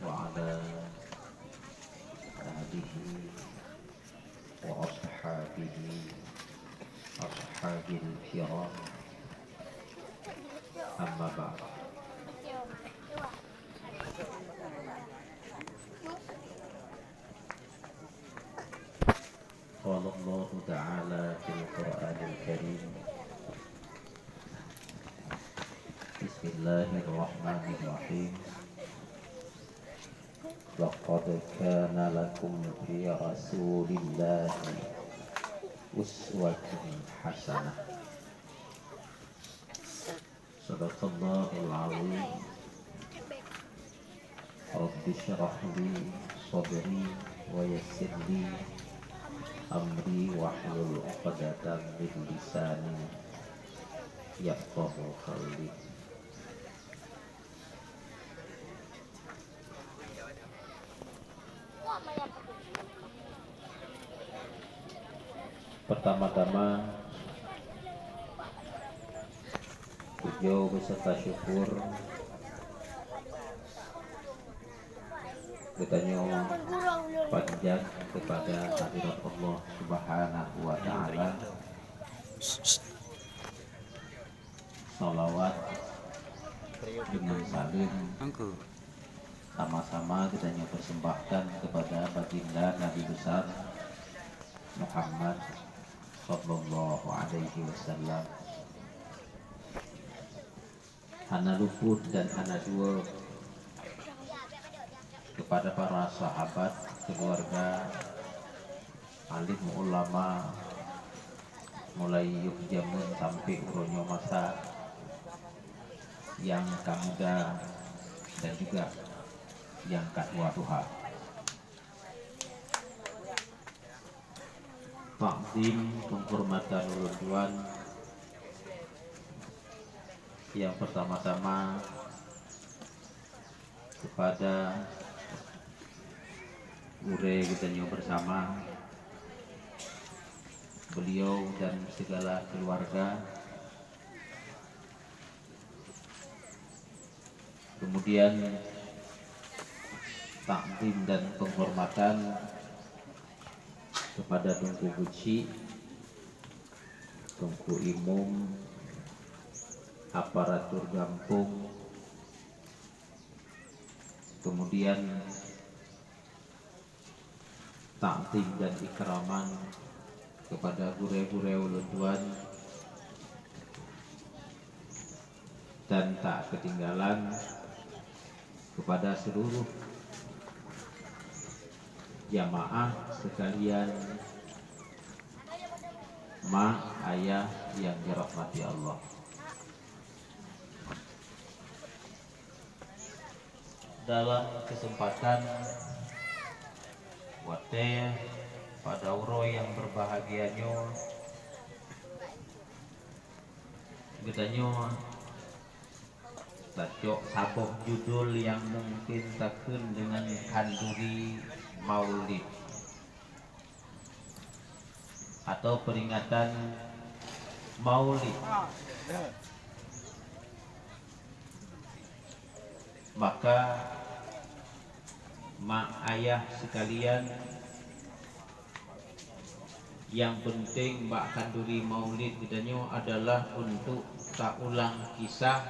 وعلى آله وأصحابه أصحاب الكرام أما بعد. قال الله تعالى في القرآن الكريم: بسم الله الرحمن الرحيم. لقد كان لكم في رسول الله أسوة حسنة. صدق الله العظيم. رب اشرح لي صدري ويسر لي أمري واحلل عقدة من لساني يفقهوا قولي. Pertama-tama puja beserta syukur bertanya panjang kepada hadirat Allah Subhanahu wa Ta'ala. Salawat dengan salim sama-sama kita persembahkan kepada baginda Nabi besar Muhammad sallallahu alaihi wasallam. Hana luput dan hana dua kepada para sahabat, keluarga, alim ulama, mulai yuk jamun sampai uronyo masa yang kamuda dan juga yang kadua Tuhan. Takzim penghormatan ulun tuan yang pertama-tama kepada ure kita bersama beliau dan segala keluarga. Kemudian takdim dan penghormatan kepada Tungku Guci, Tungku Imum, aparatur Gampung, kemudian takdim dan ikraman kepada gure-gure ulun tuan, dan tak ketinggalan kepada seluruh jamaah sekalian, mak, ayah yang dirahmati Allah. Dalam kesempatan wate pada uro yang berbahagianya getanyo bacok saboh judul yang mungkin takun dengan kanduri Maulid atau peringatan Maulid. Maka mak ayah sekalian, yang penting mbak kanduri Maulid gedanyo adalah untuk tak ulang kisah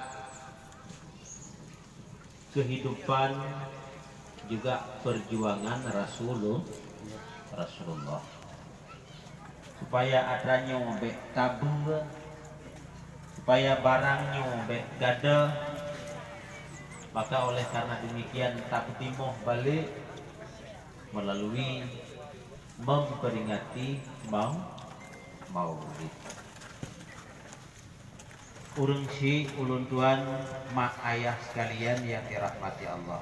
kehidupan juga perjuangan Rasulullah, supaya adanya mbek tabu, supaya barangnya mbek gada. Maka oleh karena demikian tak timoh balik melalui memperingati Maulid. Urung si ulun tuan, mak ayah sekalian yang dirahmati Allah,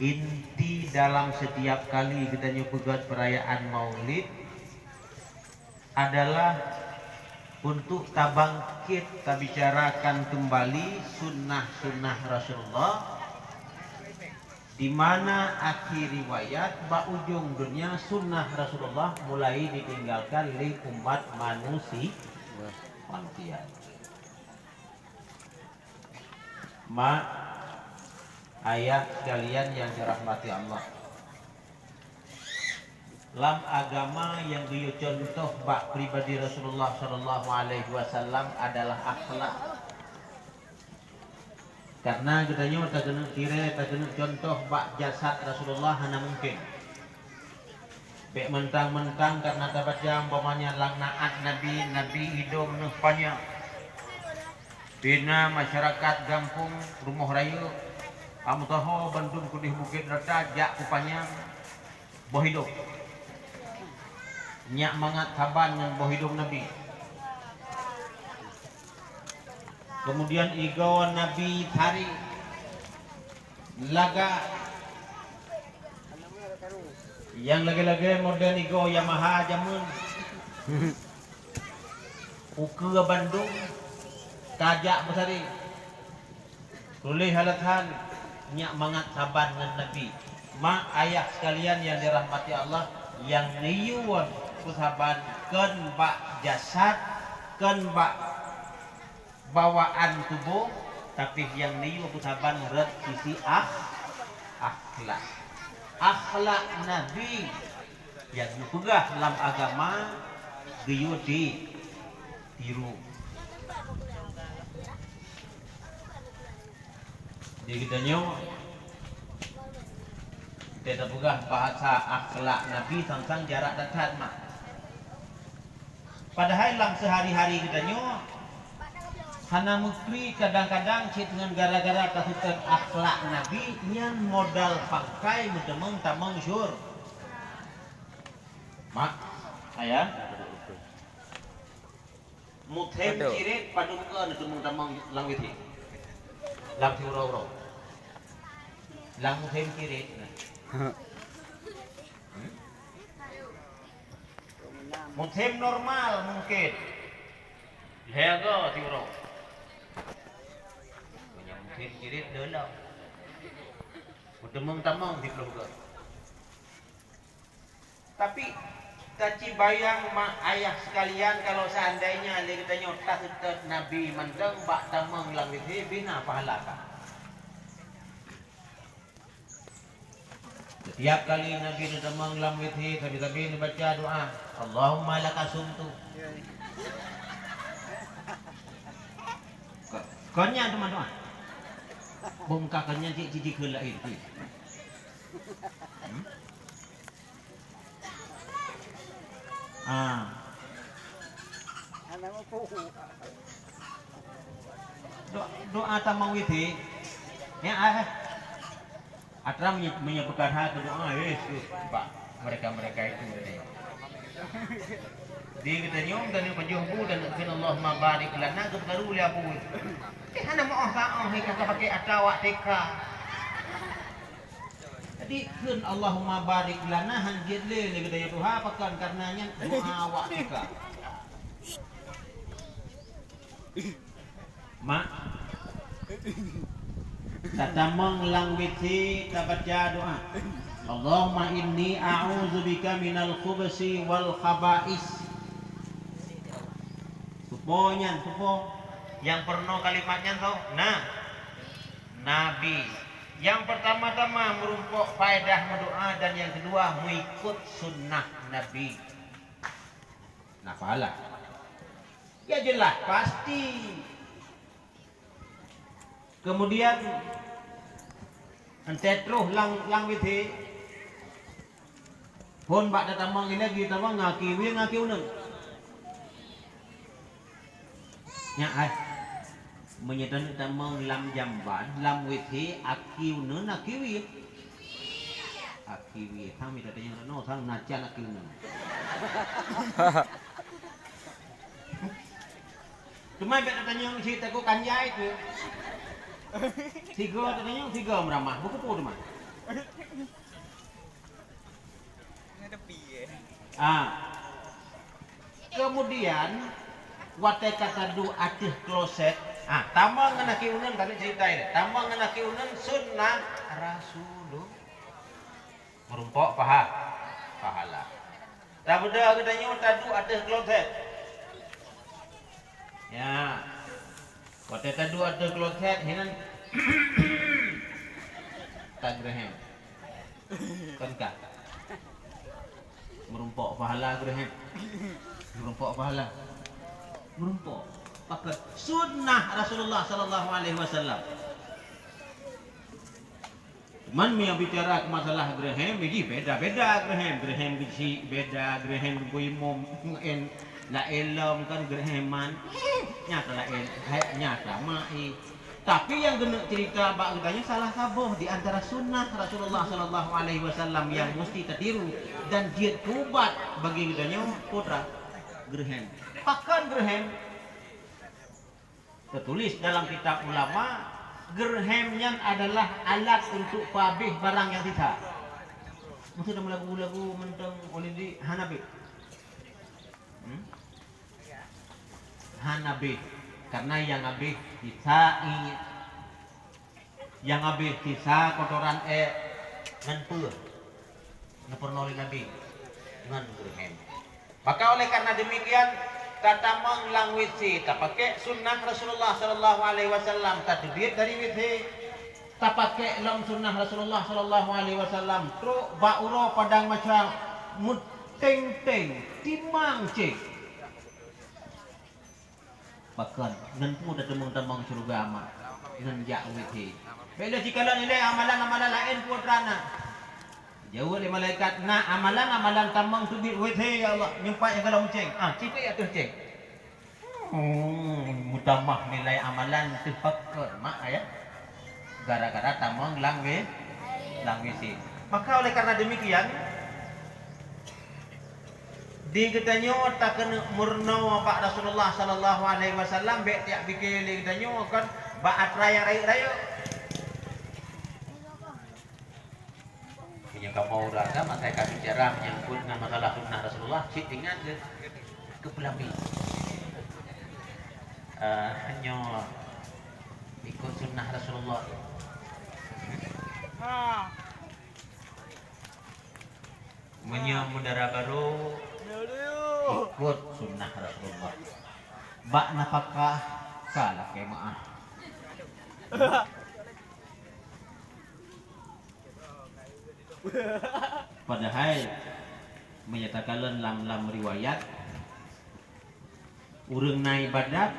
inti dalam setiap kali kita nyebut perayaan Maulid adalah untuk tabangkit, kita bicarakan kembali sunnah-sunnah Rasulullah, di mana akhir riwayat ba ujung dunia sunnah Rasulullah mulai ditinggalkan oleh umat manusia. Ma Ayat sekalian yang dirahmati Allah. Lam agama yang contoh bak pribadi Rasulullah Shallallahu Alaihi Wasallam adalah akhlak. Karena katanya tak kena kira, tak kena contoh bak jasad Rasulullah hanya mungkin. Bek mentang-mentang karena dapat jam umpamanya lang naat Nabi hidung nuh panjang. Bina masyarakat kampung rumah raya kamu tahu Bandung kudih bukit rata jak kupanya boh hidup nyak mangat kaban dengan boh hidup Nabi. Kemudian igawan Nabi tari laga yang lagi-lagi modern igo Yamaha jamun uke Bandung kajak besari tulis halatan nyak mangat saban dengan Nabi. Ma ayah sekalian yang dirahmati Allah, yang niyuan kusaban ken bak jasad ken bak bawaan tubuh, tapi yang niyu kusaban red sisi akhlak. Akhlak Nabi yang dipegah dalam agama geyu di tiru. Jadi kita pegah bahasa akhlak Nabi tentang jarak dekat mak. Padahal dalam sehari-hari kita hana mukri kadang-kadang cit dengan gara-gara kasutan akhlak Nabi nyan modal pakai mendemeng tamang syur. Mak, ayah. Muthem cirit padungkeun mendemeng tamang langwiti. Lang tiuro-uro. Lang muthem cirit. Muthem normal mungkin. Hego tiuro. Kirit dulu, udah tamang di pelungkap. Tapi taci bayang mak ayah sekalian kalau seandainya kita nyotas Nabi mandang bak tamang langit bina pahala kan. Setiap kali Nabi tamang langit tapi baca doa, Allahumma lakasumtu. Konya teman-teman. Bongkakannya cici kelak itu. Doa tamang witi. Ya Atra menyebutkan hati doa Yesus, Pak. Mereka itu di kita nyong dan penjumbu dan Allahumma barik lana kebaru li abu. Hana mau kita pakai atawak teka. Jadi kun Allahumma barik lana hanjir le kita Tuhan pakan karenanya doa awak teka. Mak tatamang lang biti tabaca doa. Allahumma inni a'udzubika minal khubusi wal khaba'is. Tuponyan, tupo. Yang pernah kalimatnya tau. Nah, Nabi. Yang pertama-tama merumpuk faedah mendoa dan yang kedua mengikut sunnah Nabi. Nah, pahala. Ya jelas, pasti. Kemudian entetruh lang withi. Pun bak datamang ini lagi tamang ngakiwi ngakiunan. Nya menyedan tamang lam jamban lam withi akiunan akiwi. Akiwi thang mi tatanya no thang nacan akiunan. Cuma bek tatanya cerita ko kanjai tu. Tiga tatanya tiga meramah buku tu mah. Kemudian wate kata du atih kloset. Tamang nganaki unen tadi ceritain. Tamang nganaki unen sunnah Rasul. Merumpok pahala. Tak beda katanya tadu atih kloset. Ya. Wate tadu atih kloset hinan tak Graham. Kan kak? Merumpok pahala Graham. Merumpok pahala. Merumpok. Pakai sunnah Rasulullah sallallahu alaihi wasallam. Man yang bicara masalah Graham, biji beda-beda Graham. Graham biji beda, Graham buimum en la elam kan Grahaman. Nyata la en, nyata mai. Tapi yang kena cerita bak katanya salah saboh di antara sunnah Rasulullah sallallahu alaihi wasallam yang mesti tertiru dan dia kubat bagi katanya putra Graham. Pakan Graham tertulis dalam kitab ulama, gerhemnya adalah alat untuk pabih barang yang tidak. Maksud dalam lagu-lagu mentang oleh di Hanabi. Hanabi. Karena yang abih bisa yang abih bisa kotoran ngan pur. Ngapernoli nabi ngan gerhem. Maka oleh karena demikian kata menglang wisi tak pakai sunnah Rasulullah sallallahu alaihi wasallam tadbir dari wisi tak pakai lam sunnah Rasulullah sallallahu alaihi wasallam tro bauro padang macam muteng-teng timang cek bahkan ngan pu dah temang-temang surga amat ngan jak wisi beda jika nilai amalan-amalan lain putrana jauh oleh malaikat nak amalan-amalan tamang tubit wethe ya Allah nyempat yang kalau ceng cipik atuh ceng mutamah nilai amalan tefakkur mak ya gara-gara tamang lang wisi maka oleh karena demikian di getanyo tak kena murno Pak Rasulullah sallallahu alaihi wasallam be tiap bikin di getanyo kan baat raya yang kamu urangkan masa kami bicara menyangkut dengan masalah sunnah Rasulullah cik ingat ke pelami hanya ikut sunnah Rasulullah mudara baru ikut sunnah Rasulullah bak nafkah kalah kemaah padahal menyatakan lam riwayat urang naik badat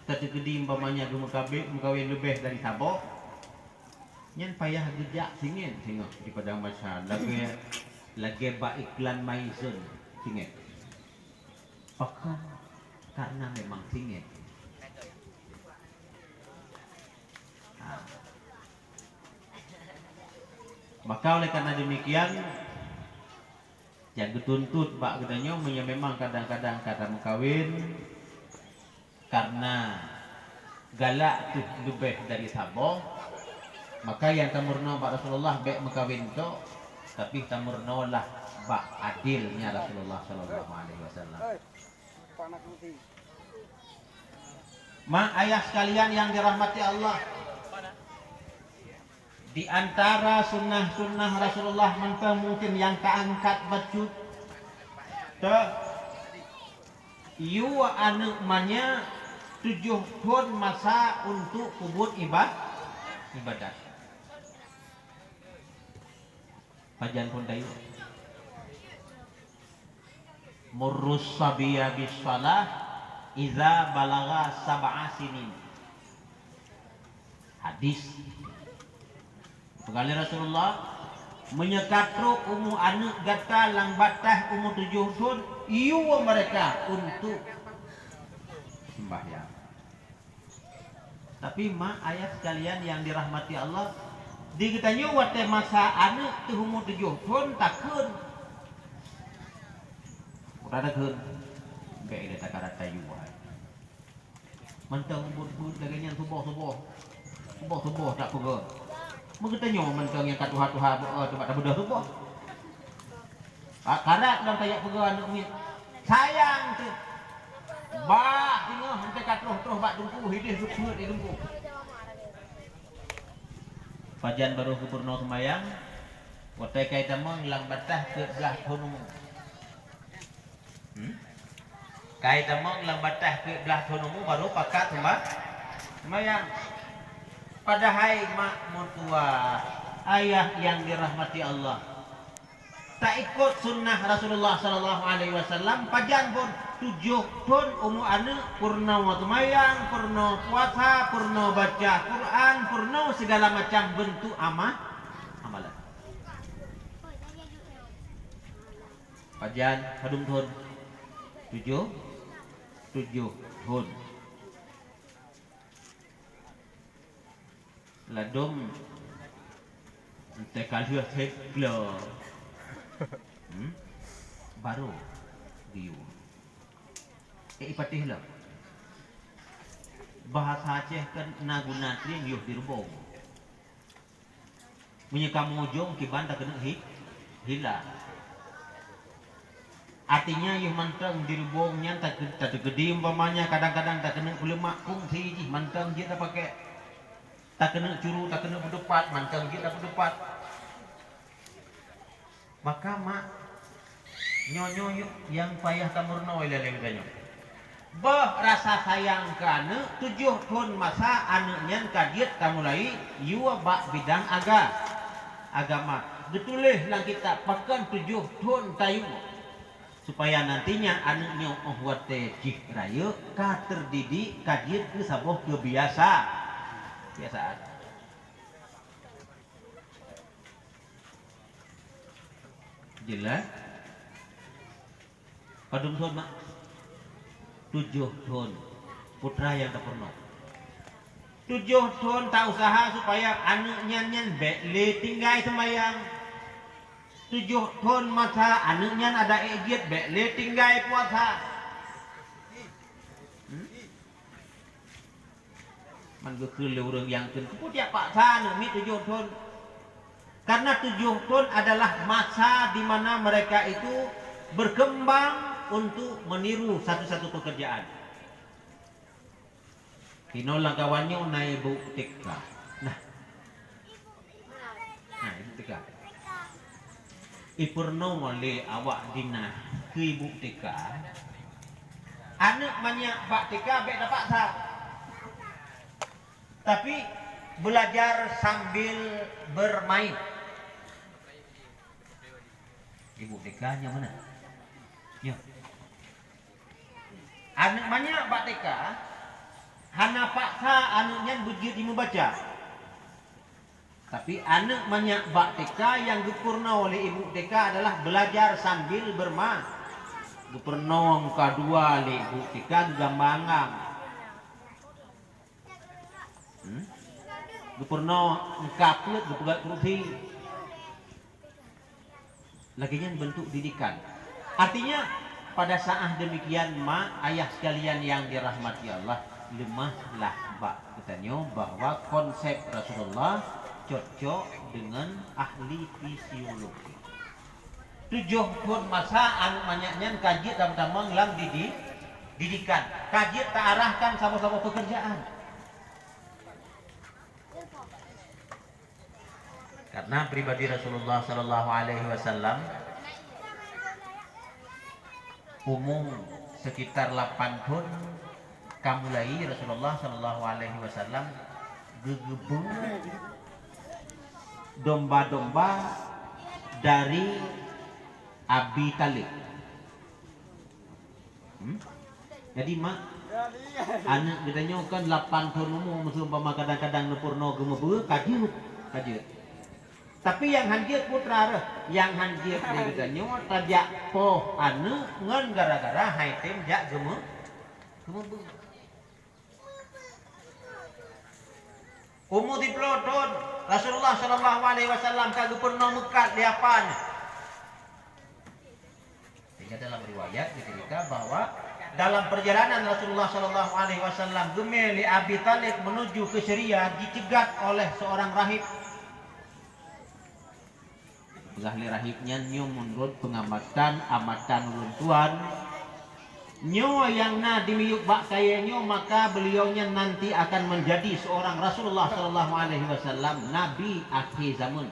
tadi gede umpamanya mengkawin lebih dari sabo nyen payah gejak singin tengok di padang masa lagi ba iklan maisun singin pakan karena memang singin maka oleh karena demikian yang dituntut Pak katanya memang kadang-kadang kata mengkawin karena galak tuh lebih dari sabo maka yang tamurno Pak Rasulullah baik mengkawin itu tapi tamurno lah Pak adilnya Rasulullah sallallahu alaihi wasallam. Ayah sekalian yang dirahmati Allah, di antara sunnah-sunnah Rasulullah mungkin yang keangkat bacut yu anu manya 7 tahun masa untuk kubur ibadat pajan pun dayu murrus sabiya bis salah iza balagha sab'a sinin hadis Pegawai Rasulullah menyekatru umu anak gata lang batah umur 7 tahun iu mereka untuk sembahyang. Tapi ayat sekalian yang dirahmati Allah di kitanya wate masa anak tu umur 7 tahun takun udah takun baik dia takara tayu mantang bud dagangnya subuh tak pegang mengetanya mentang yang katuha-tuha tempat bedah tu boh. Karat dalam tayak pegang anak umit. Sayang tu. Bah tengah hente katuh bak dungku hidih sukut di dungku. Pajan baru kupurno sembayang. Watai kaitan mong lang batah ke belah thunung. Kaitan mong lang batah ke belah thunung baru pakat sembayang. Padahal mak mertua, ayah yang dirahmati Allah, tak ikut sunnah Rasulullah sallallahu alaihi wasallam, pajan pun 7 tahun umur anak purna watumayang, purna puasa, purna baca Quran, purna segala macam bentuk amalan. Pajan kadung tahun 7 tahun. Ladom ente kalih teklo baru diu ipatih lah bahasa Aceh kan naguna tri yuh dirbong punya kamu jong kiban tak kena hilang artinya yuh manteng dirbongnya tak gede umpamanya kadang-kadang tak kena boleh makung si manteng dia tak pakai tak kena curu, tak kena berdepat, mancang kita berdepat. Maka mak nyonyo yang payah kamurno ilale katanya. Bah rasa sayang ke anak 7 tahun masa anaknya kadiet kamulai yua bak bidang agama. Getulih lang kita pakan 7 tahun tayu supaya nantinya anaknya wate cih raya ka terdidik kadiet ke sabuh kebiasaan. Jelas padung tahun mak 7 tahun putra yang tak pernah 7 tahun tak usaha supaya anaknya nyan bekle tinggal semayang 7 tahun masa anaknya ada egiat bekle tinggal puasa man ke orang yang kemudian Pak San mi 7 tahun karena 7 tahun adalah masa di mana mereka itu berkembang untuk meniru satu-satu pekerjaan. Kino langkawannya naik ibu TK. Nah ibu TK. Ipurno oleh awak dina ke ibu TK. Anak banyak Pak TK baik dapat sah. Tapi belajar sambil bermain. Ibu TK-nya mana? Ya. Anak banyak Pak TK, hana paksa anaknya begitu membaca. Tapi anak banyak Pak TK yang dipurna oleh ibu TK adalah belajar sambil bermain. Dipurna kedua oleh ibu TK gambangan. Dipurna kaplet dipegat kursi. Laginya bentuk didikan. Artinya pada saat demikian mak ayah sekalian yang dirahmati Allah lemahlah bak katanya bahwa konsep Rasulullah cocok dengan ahli fisiologi. 7 tahun masa anu banyaknya kaji tambah ngelang didikan. Kaji tak arahkan sama-sama pekerjaan. Karena pribadi Rasulullah Sallallahu Alaihi Wasallam umum sekitar 8 tahun kamulai Rasulullah Sallallahu Alaihi Wasallam gegebung domba-domba dari Abi Talib. Jadi mak anak katanya kan 8 tahun umur musuh kadang-kadang nepurno gemebe kaji. Tapi yang hanjir putra yang hanjir dia katanya tajak poh anu ngan gara-gara haitem jak gemebe. Umur 30 tahun Rasulullah Sallallahu Alaihi Wasallam kagak pernah mekat liapan. Sehingga dalam riwayat dicerita bahwa dalam perjalanan Rasulullah Sallallahu Alaihi Wasallam gemeli Abi Talib menuju ke Syria dicegat oleh seorang rahib. Ahli rahibnya nyo menurut pengamatan amatan uluntuan nyo yang na dimiyuk bak kayanya maka beliaunya nanti akan menjadi seorang Rasulullah Sallallahu Alaihi Wasallam Nabi akhir zaman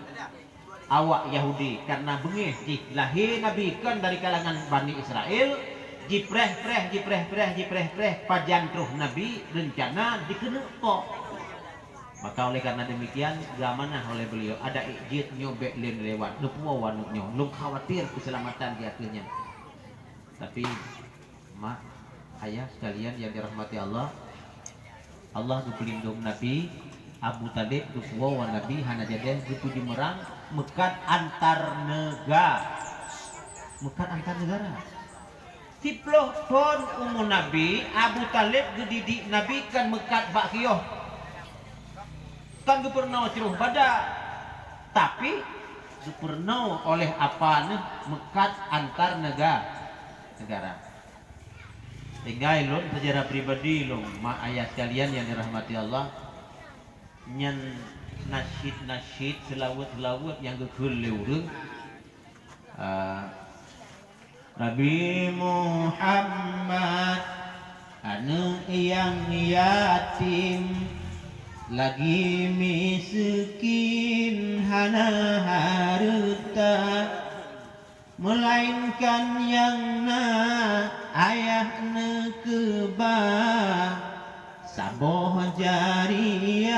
awak Yahudi karena bengih lahir Nabi kan dari kalangan Bani Israel jipreh pajan truh Nabi rencana dikena pok Maka oleh karena demikian gamanah oleh beliau ada ijid nyobek len lewat lupa wanuknya lu khawatir keselamatan di akhirnya. Tapi mak ayah sekalian yang dirahmati Allah, Allah pelindung Nabi Abu Talib lupa Nabi hana jadi puji merang mekat antar negara. Tiploh pun umum Nabi Abu Talib gedidik Nabi kan mekat bakioh kan gubernur ceruh pada tapi gubernur oleh apa nih mekat antar negara. Tinggal lon sejarah pribadi lon mak ayah sekalian yang dirahmati Allah nyen nasyid selawat yang gegeleur Nabi Muhammad anu yang yatim lagi miskin hana harta melainkan yang na ayah nekeba saboh jariah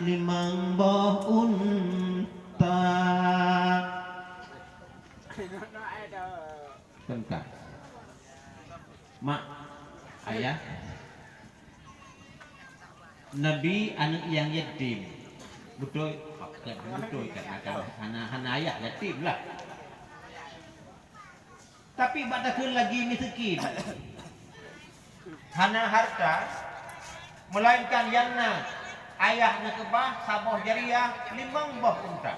limang boh unta tengkar mak ayah Nabi anak yang yatim betul karena ayah yatim lah tapi badakun lagi miskin hana harta melainkan yang na ayah nekebah saboh jariah limang boh unta.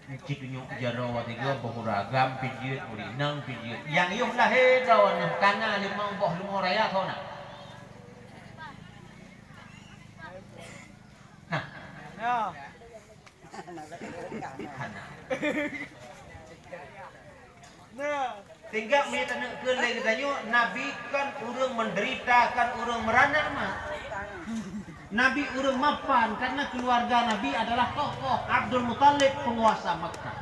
Citunyo jaro tiga bahuragam pijit urinang pijit yang yuh lahir rawan kana limang boh lumur raya kau nak nah tinggal minta nak kelai katanya Nabi kan urang menderita kan urang merana mah Nabi urang mapan karena keluarga Nabi adalah tokoh Abdul Muthalib penguasa Makkah.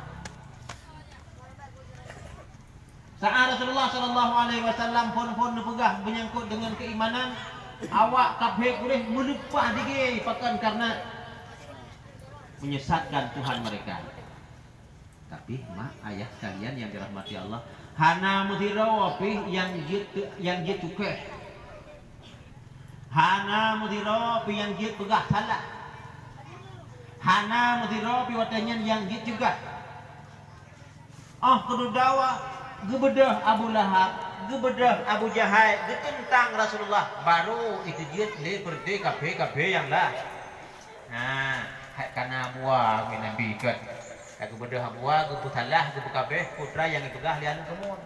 Saat Rasulullah sallallahu alaihi wasallam pun nepegah menyangkut dengan keimanan awak kabeh boleh melupa dige pakan karena menyesatkan Tuhan mereka. Tapi mak ayah sekalian yang dirahmati Allah, hana mudirawapi yang cukeh. Hana mudirawapi yang pegah salah. Hana mudirawapi watanyan yang juga. Kedudawa gebedah Abu Lahab, gebedah Abu Jahal, getentang Rasulullah baru itu jit le berde kabeh yang lah. Nah, karena buah Nabi kan. Gebedah buah, gebedah salah, gebedah kabeh putra yang dipegah lian kemun.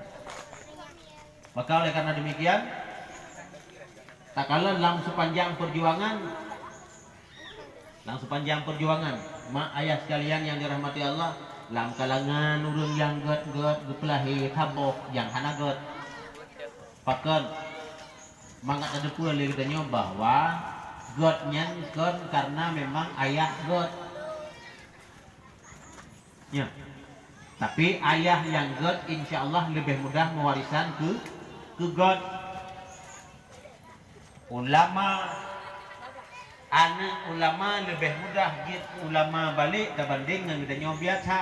Maka oleh karena demikian tak kala dalam sepanjang perjuangan mak ayah sekalian yang dirahmati Allah dalam kalangan urang yang gepelahi tabok yang hana get pakan mangat ada pula kitanya bahwa getnya kan karena memang ayah get ya tapi ayah yang get insya Allah lebih mudah mewarisan ke get anak ulama lebih mudah ulama balik dibanding dengan kita biasa.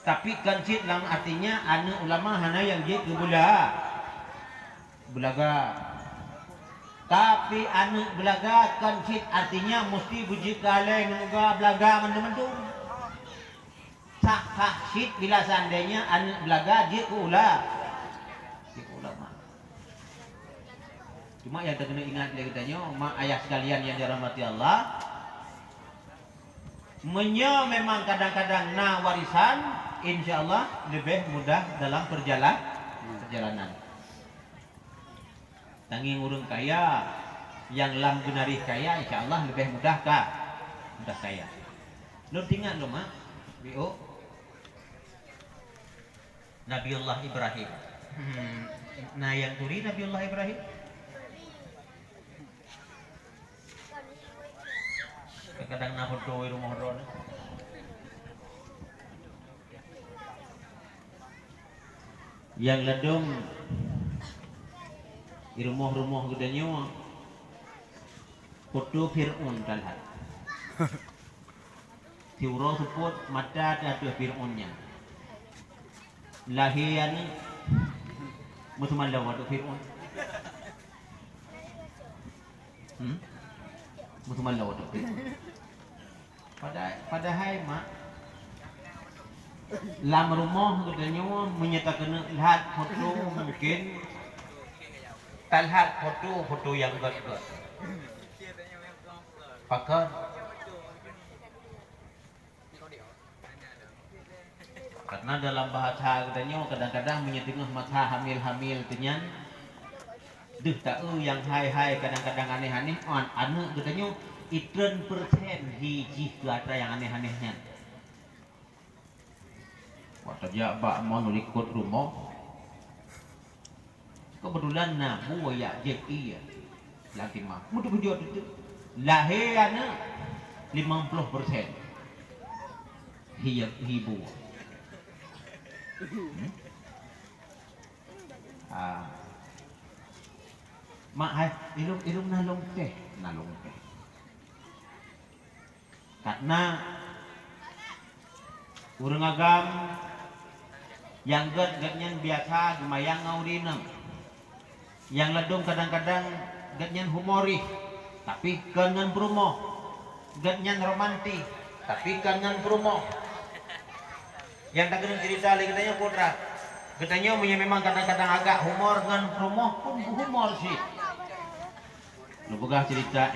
Tapi kancit lang artinya anak ulama hana yang belaga. Tapi anak belaga kancit artinya mesti buji kale menunggu belaga mendem-mendem. Sah sit bila seandainya anak belaga ulama. Cuma yang terkena ingat katanya mak ayah sekalian yang dirahmati Allah memang kadang-kadang warisan insya Allah lebih mudah dalam perjalanan. Tanging urang kaya yang lam genarih kaya insya Allah lebih mudah kaya. Lu ingat lo mak bio Nabiullah Ibrahim. Nah yang turi Nabiullah Ibrahim kadang nak foto rumah ron yang ledung Di rumah-rumah gedenya foto Fir'aun terlihat. Tiurau sebut mata ada Fir'aunnya. Lahian musuhan lawan Fir'aun. Musuhan lawan Fir'aun. Padahal mak lam rumah gedenya menyatakan lihat foto mungkin terlihat foto yang gede. Pakai karena dalam bahasa katanya kadang-kadang menyetengah mata hamil-hamil tenyan deh tahu yang hai-hai kadang-kadang aneh-aneh anak katanya itren persen hiji ke atas yang aneh-anehnya waktu dia bak mau nulikut rumah kebetulan nabu ya jadi lagi mah mudah kejut itu lahirnya 50% hibu mak hai ilum nalong teh karena urang agam yang gatnya biasa gemayang ngaudinem yang ledung kadang-kadang gatnya humoris tapi kangen promo gatnya romantis tapi kangen promo yang tak kena cerita lagi katanya putra katanya memang kadang-kadang agak humor dengan promo pun humor sih lu begah cerita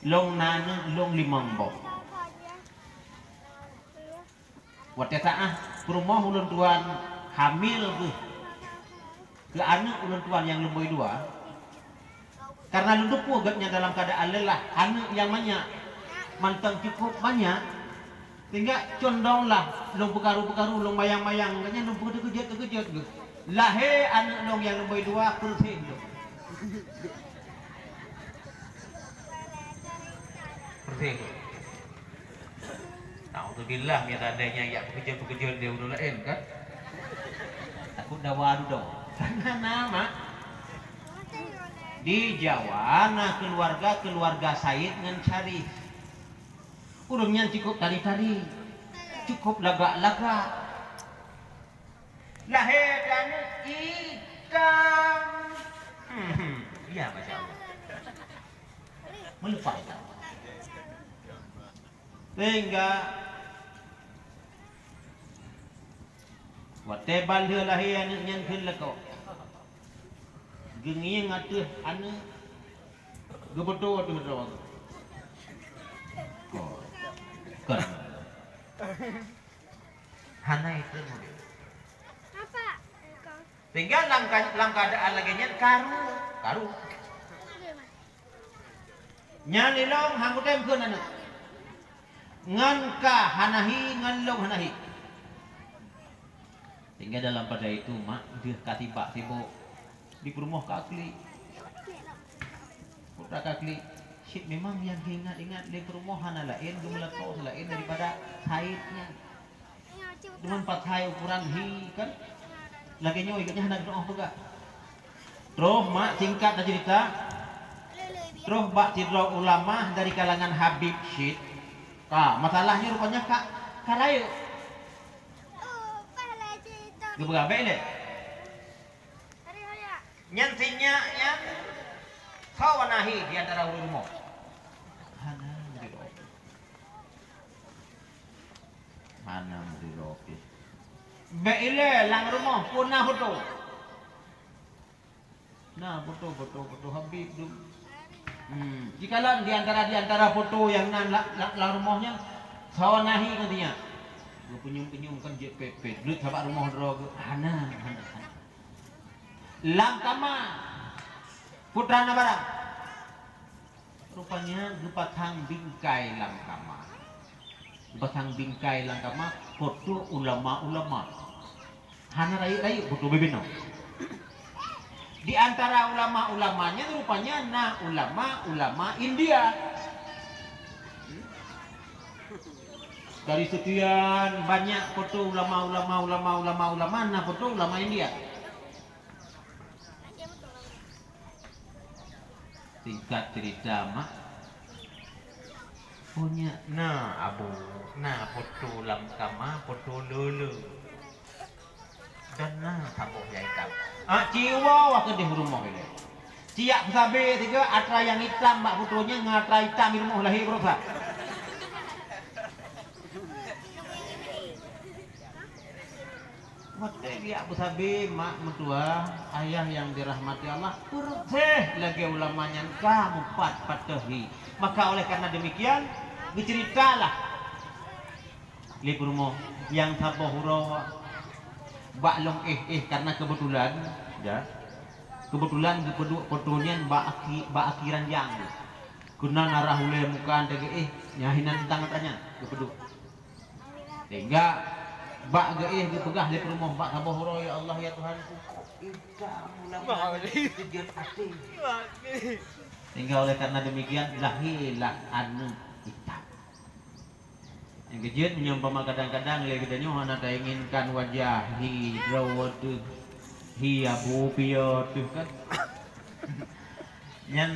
long nana long limang bok waktu saat promo ulun tuan hamil ke anak ulun tuan yang lemboy dua karena lu dupu gatnya dalam keadaan lelah anak yang banyak mantang cukup banyak tinggal condonglah long pekaru-pekaru long mayang-mayang katanya long kejut-kejut lahir anak long yang lemboy dua persen persen Alhamdulillah biar adanya ya pekerjaan dia udah lain kan aku dawaru dong karena nama di Jawa nah keluarga Said ngan cari urungnya cukup tari-tari cukup laga-laga lahir dan hitam iya Masya Allah melupai sehingga watebal dia lahir nyan khun la ko gengi ngatuh anu gebeto tu betul kan hana itu apa tinggal langkah ada lagi nyan karu nyan long hanggutem khun anu ngan ka hanahi ngan long hanahi tinggal dalam pada itu mak dia katibak sibuk di rumah kakli putra kakli shit memang yang ingat di perumahan lain gemeletok selain daripada saidnya dengan 4 hai ukuran hi kan lagi nyoy ikatnya hendak doa juga terus mak singkat dan cerita terus bak cerita ulama dari kalangan Habib Syed masalahnya rupanya kak karayu gebegabe le nyantinya yang kawanahi di antara ulama mana mudiroki beile lang rumah punah foto nah foto Habib tu jikalau di antara foto yang lang rumahnya kawanahi katanya penyum kan JPP dulu tabak rumah droga hana lang kama putra na barang rupanya gepatang bingkai lang kama foto ulama hana rai foto bebeno di antara ulama-ulamanya rupanya nah ulama India dari sekian banyak foto ulama nah foto ulama India Singkat cerita mak punya abu foto lam kama foto lulu dan tabuh yang hitam ciwa wak ke di rumah ini ciak sabe tiga atra yang hitam mak fotonya ngatra hitam di rumah lahir berapa Mati dia Abu Sabi, mak mentua, ayah yang dirahmati Allah, bersih lagi ulamanya kamu patahi. Maka oleh karena demikian, diceritalah libur yang sabohuro baklong karena kebetulan, ya, kebetulan fotonya akhiran yang, guna narah ulai muka dege nyahinan tanya kebetulan, sehingga bak gaih dipegah di rumah bak sabohro ya Allah ya Tuhanku sehingga oleh karena demikian lahilah anu hitam yang kejut menyumpama kadang-kadang lagi gedenya hana tak inginkan wajah hi rawatu hi abu piot kan nyan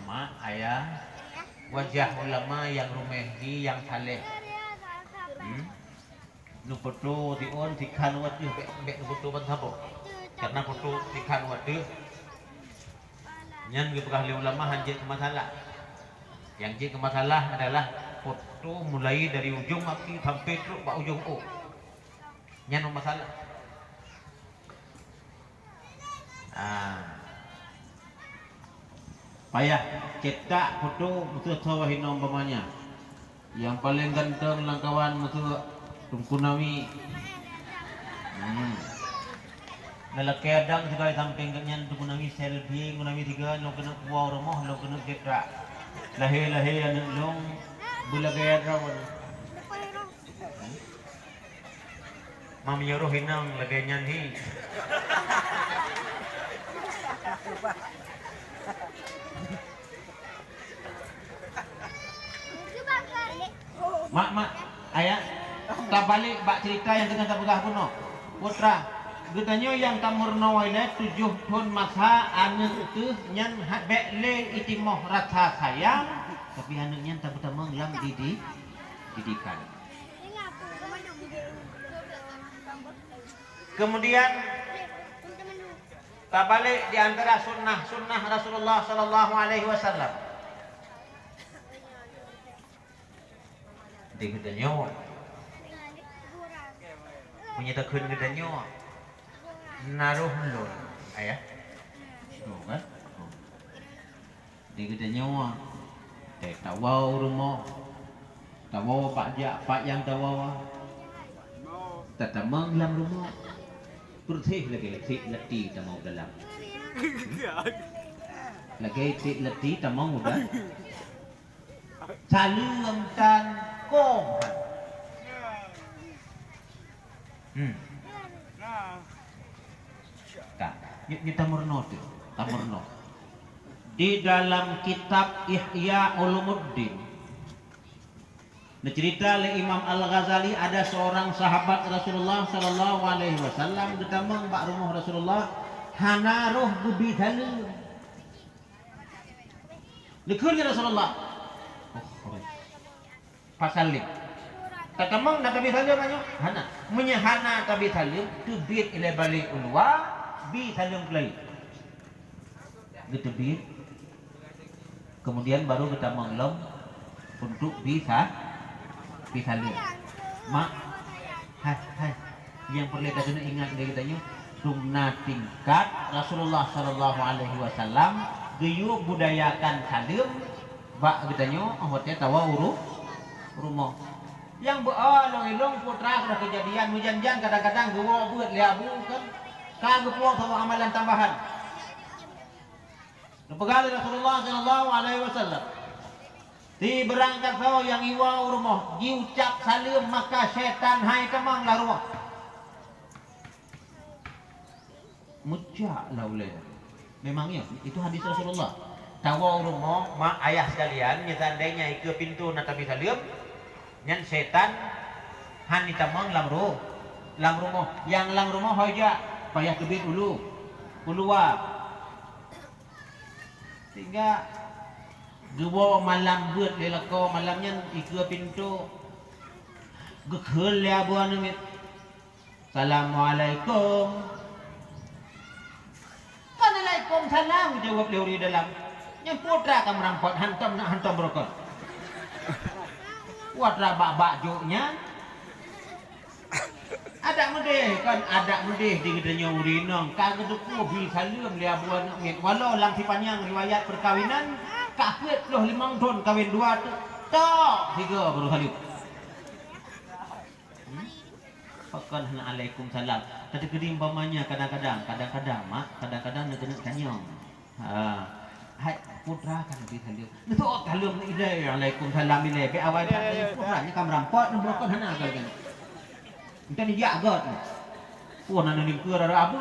mak ayah wajah ulama yang rumehi yang saleh nu foto di on di kan wadu bek foto ban sabo karena foto di kan wadu nyan gebekah li ulama hanjit ke masalah yang je ke masalah adalah foto mulai dari ujung kaki sampai terus ke ujung o nyan masalah payah cetak foto betul sawahin umpamanya yang paling ganteng langkawan betul Tungkunawi Nalaki adang sekali samping kanyan Tungkunawi selfie Tungkunawi tiga Lo kena kuah rumah Lo kena cetak Lahir-lahir anak long Bula gaya rawan Mami nyuruh hinang Laganya ni Mak ayah tak balik bak cerita yang dengan tak pegah kuno putra gedanya yang tamurna waile 7 tahun masa anu itu nyan bekle itimoh rasa sayang tapi anaknya tak betul yang didikan kemudian tak balik di antara sunnah Rasulullah sallallahu alaihi wasallam di gedanya punya takun gedanya naruh lon ayah kan di gedanya tawau rumah tawau pak yang tawau tatamang dalam rumah bersih lagi letih tamau dalam lagi letih tamau udah saling dan kong tamurno di dalam kitab Ihya Ulumuddin cerita oleh Imam Al-Ghazali ada seorang sahabat Rasulullah sallallahu alaihi wasallam ditamang bak rumah Rasulullah hanaruh gubi dalu likulnya Rasulullah pasallim tatamang na tabi salim anyo hana menyahana tabi salim tubit ila balik ulwa bi salim kelai getebit kemudian baru kita menglom untuk bisa salim mak hai yang perlu kita ingat dari kitanya sunnah tingkat Rasulullah sallallahu alaihi wasallam geyu budayakan salim bak kitanya hotel tawa rumah yang ilong putra sudah kejadian hujan-hujan kadang-kadang gua buat liabu kan kagak pulang sama amalan tambahan pegali Rasulullah sallallahu alaihi wasallam di berangkat sawo yang iwa rumah diucap salim maka setan hai kemang lah rumah mucak lah ulai memangnya itu hadis Rasulullah tawa rumah mak ayah sekalian seandainya ke pintu natabi salim nyan setan han itamang lam rumah yang lam rumah hoja payah kebit ulu uluwa Sehingga gewo malam buat lelako malamnya ikut pintu gekhul ya buah nengit. Assalamualaikum. Waalaikumsalam jawab beliau di dalam. Yang putra kamu rampot hantam nak hantam berokok. Putra bak joknya. Ada mudih kan ada mudih di gedenya urinong. Kagak duku bi salam dia buat nengit. Walau lang si panjang riwayat perkawinan kakek loh 5 tahun kawin 2 tu. Tok 3 baru halus. Pakan Waalaikumsalam. Tadi kedim umpamanya kadang-kadang mak kadang-kadang nak kena tanyong. Hai putra kan lebih halus. Betul halus ni ilai Waalaikumsalam ilai. Be awal tak putra ni kam rampot nak blokon hana kan. Entah ni ya god. Oh nana ni keur ada abu.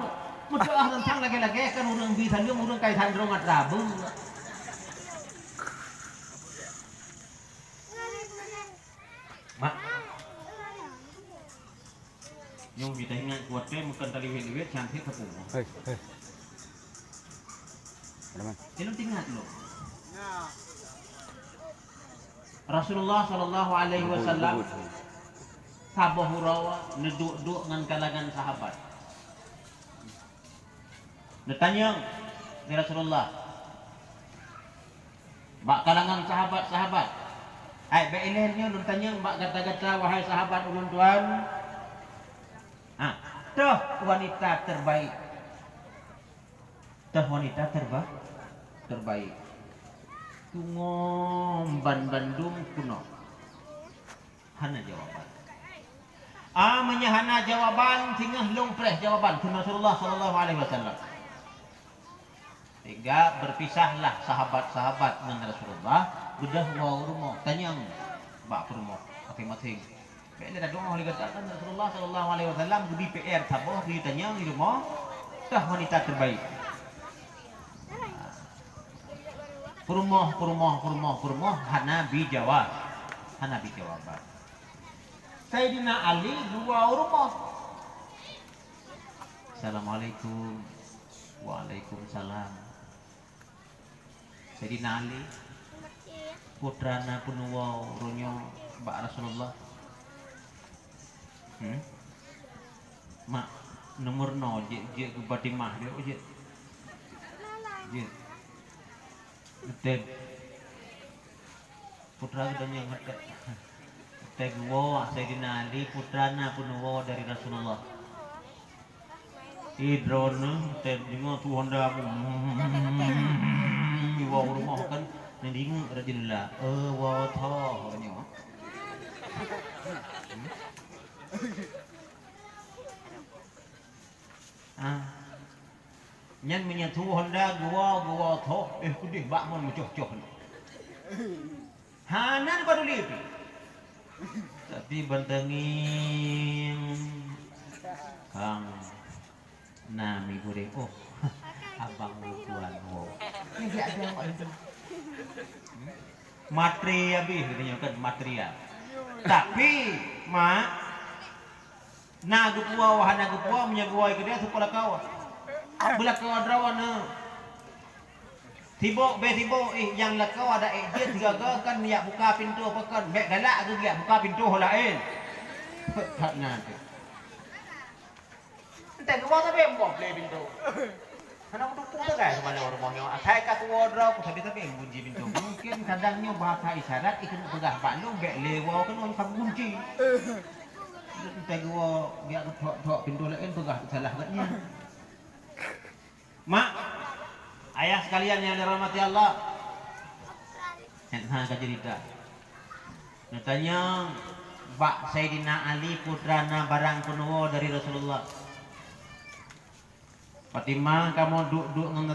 Betul tentang lagi-lagi kan urang bi halus urang kai tandrong atrabu. Mak Nhung vì thấy ngang quật trên một cân tali huyền huyết chàng thiết thập phủ. Ini tinggal loh. Rasulullah sallallahu alaihi wasallam sabah hurawa neduk-duk dengan kalangan sahabat. Ditanya ni Rasulullah. Bak kalangan sahabat-sahabat. Be ilahnya ditanya bak kata-kata wahai sahabat ulun tuan. Tuh wanita terbaik. Tuh wanita terbaik. Tungom Bandung kuno. Hana jawaban. Hana jawaban tinggal longpreh jawaban kun Rasulullah sallallahu alaihi wasallam. Tiga berpisahlah sahabat-sahabat dengan Rasulullah. Bedah wau rumah tanyang bak rumah masing-masing. Bila dah doa oleh katakan Rasulullah sallallahu alaihi wasallam di PR saboh ditanya di rumah tah wanita terbaik. Kurumah hana bi jawab. Sayyidina Ali dua rumah. Assalamualaikum. Waalaikumsalam. Sayyidina Ali putrana punuwa ronyo bak Rasulullah. Mak nomor 0 je ke Fatimah dia je betul putra gedanya ngetek teg wo Sayyidina Ali putrana punuwa dari Rasulullah idrone teg dingo tu Honda wo rumah kan ninding Rasulullah wo tho kanyo nhân menyatu Honda gua tho kudih bak mon mecoh-coh hanan baru lipi tapi bentengin kang nami gure abang tuan ini dia ada itu materi habis katanya kan material tapi mak nagupua wahana gupua menyaguai ke dia supaya kau bila kau adrawana tibo yang lakau ada dia tiga kan dia buka pintu apa kan mek galak tu dia buka pintu lain tak nanti entah gua tapi mbok play pintu anak tu tu kan mana orang-orangnya atai ka tu wardrobe ku tapi kunci pintu mungkin kadangnya bahasa isyarat ikut pegah balung mek lewo kan orang kunci entah gua dia tok pintu lain pegah salah katnya mak ayah sekalian yang dirahmati Allah entah cerita natanya Pak Sayyidina Ali putrana barang kuno dari Rasulullah Fatimah kamu duduk dengan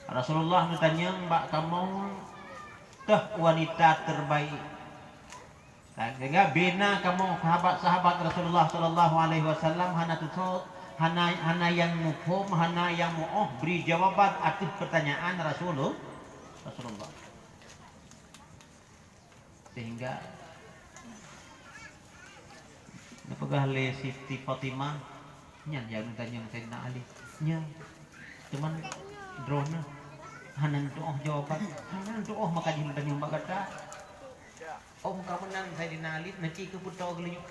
Rasulullah natanya mbak kamu tuh wanita terbaik sehingga bina kamu sahabat-sahabat Rasulullah sallallahu alaihi wasallam hana yang mukhum, hana yang mu'oh beri jawaban atas pertanyaan Rasulullah sehingga napagah le Siti Fatimah nyan yang tanya Sayyidina Ali nyan teman drone hanan doa jawaban hanan doa maka diundang yang bagata om kamenan saya dinalit nanti ke putau gelinyuk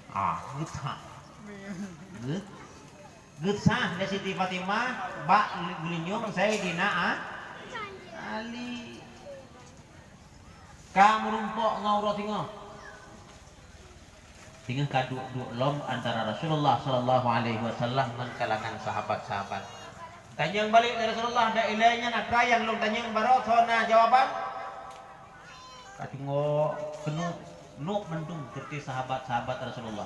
getah getah dari Siti Fatimah bak gelinyuk saya dina Ali kamu rumpok ngaurat tinggal kaduk-duk lom antara Rasulullah sallallahu alaihi wasallam dan kalangan sahabat-sahabat. Tanyang balik dari Rasulullah ada ilahnya nak yang long tanyang baru sona jawaban. Katingo penuh nuk mendung seperti sahabat-sahabat Rasulullah.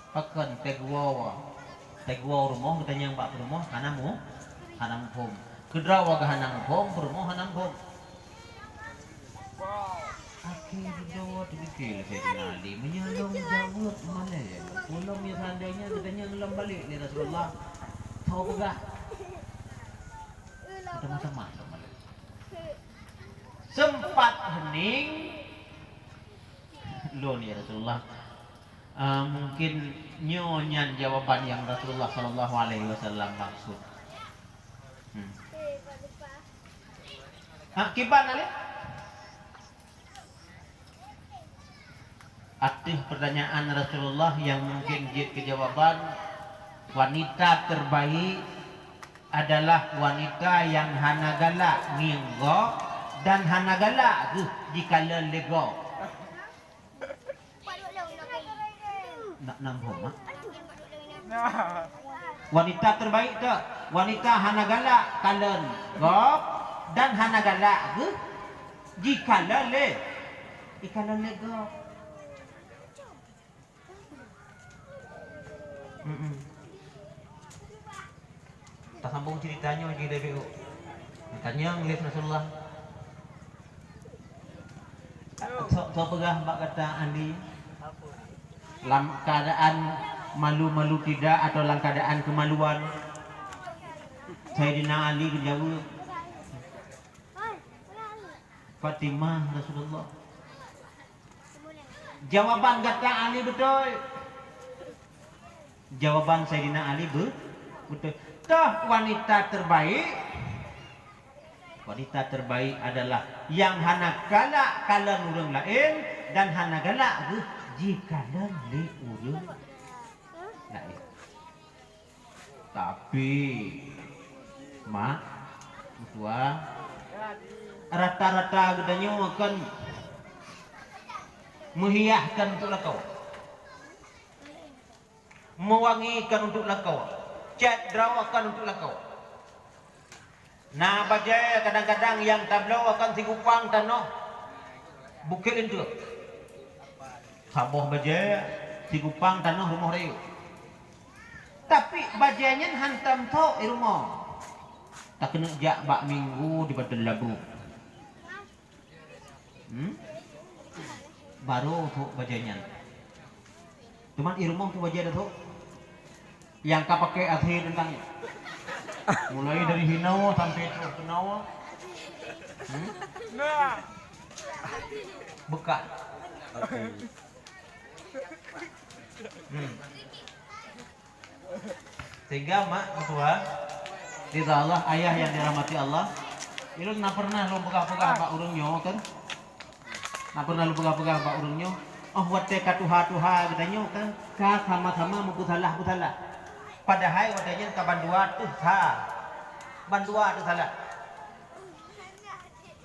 Pakan tegwa rumah tanyang bak rumah hanamu hom. Kedrawa ke hanang hom rumah hanang hom. Akhir Jawa dikil saya dinali menyalong jawab mana ya. Ulam yang seandainya katanya ngelam balik ni Rasulullah. Tahu enggak? Ada macam-macam balik. Sempat hening lo ni Rasulullah. Mungkin nyonyan jawaban yang Rasulullah sallallahu alaihi wasallam maksud. Kiban ali? Aktif pertanyaan Rasulullah yang mungkin kejawaban wanita terbaik adalah wanita yang hanagala nginggo dan hanagala jikala lego. Nak nambah wanita terbaik tu wanita hanagala kalen go dan hanagala jikala lego. Tak sambung ceritanya lagi dari BO. Tanya ngelihat Rasulullah. So pegah bak kata Andi. Dalam keadaan malu-malu tidak atau dalam keadaan kemaluan. Sayyidina Ali menjawab. Fatimah Rasulullah. Jawaban kata Ali betul. Jawaban Sayyidina Ali betul. Toh wanita terbaik adalah yang hanakala kala urang lain dan hanagala jikala li urang lain. Tapi mak tua rata-rata gedanya akan menghiaskan untuk lakau, mewangikan untuk lakau, cat drawakan untuk lakau. Nah bajai kadang-kadang yang tablau akan sigupang tanah bukit itu. Saboh bajai sigupang tanah rumah rayu. Tapi bajainya hantam tau rumah. Tak kena jak bak minggu di badan labu. Baru tu bajainya. Cuman di rumah tu bajai tu yang kau pakai akhir tentangnya. Mulai dari Hinau sampai ke Kenawa. Bekat. Sehingga mak tua Rida Allah, ayah yang dirahmati Allah, itu nak pernah lu pegang-pegang pak urungnya kan? Nak pernah lu pegang-pegang pak urungnya? Oh buat teka tuha-tuha katanya kan? Kah sama-sama mukusalah. Padahal wadahnya ke bandua tu bandua tu salah.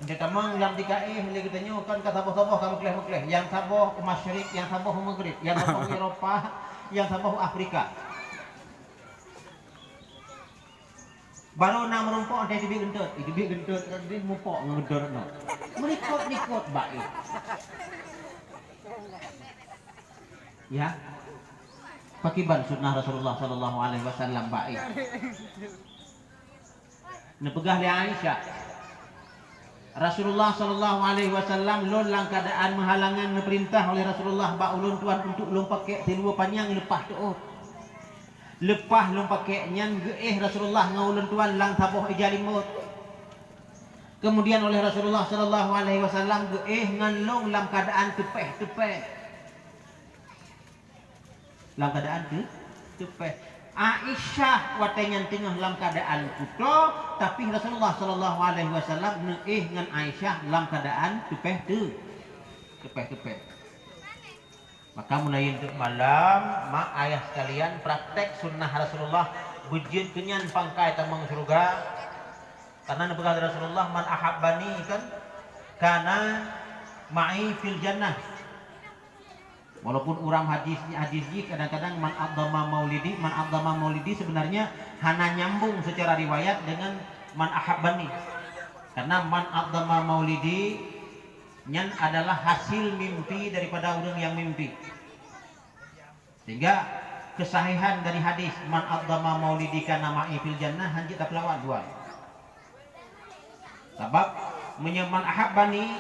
Dia tamang dalam 3 boleh katanya kan ke saboh-saboh kamu keleh-keleh. Yang saboh ke Masyrik, yang saboh ke Maghrib, yang saboh ke Eropah, yang saboh ke Afrika. Baru nak merumpok ada dibi gendut tadi mumpok ngedor no. Menikot baik. Ya. Pakiban sunnah Rasulullah sallallahu alaihi wasallam baik. Nepegah li Aisyah. Rasulullah sallallahu alaihi wasallam lon lang keadaan menghalangan perintah oleh Rasulullah ba ulun tuan untuk lom pakai tilua panjang lepas tu. Lepas lom pakai nyan geeh Rasulullah ngaulun tuan lang saboh ijalimut. Kemudian oleh Rasulullah sallallahu alaihi wasallam geeh ngan long dalam keadaan tepeh. Dalam keadaan tepeh. Aisyah watenya tengah dalam keadaan kuto, tapi Rasulullah sallallahu alaihi wasallam neih ngan Aisyah dalam keadaan tepeh. Maka mulai untuk malam mak ayah sekalian praktek sunnah Rasulullah bujud kenyan pangkai tamang surga. Karena nabi Rasulullah man ahabbani kan kana ma'i fil jannah. Walaupun orang hadis kadang-kadang man adzama maulidi sebenarnya hanya nyambung secara riwayat dengan man ahabbani. Karena man adzama maulidi nyan adalah hasil mimpi daripada orang yang mimpi. Sehingga kesahihan dari hadis man adzama maulidi kana ma'i fil jannah hanya tak pelawat dua. Sebab man ahabbani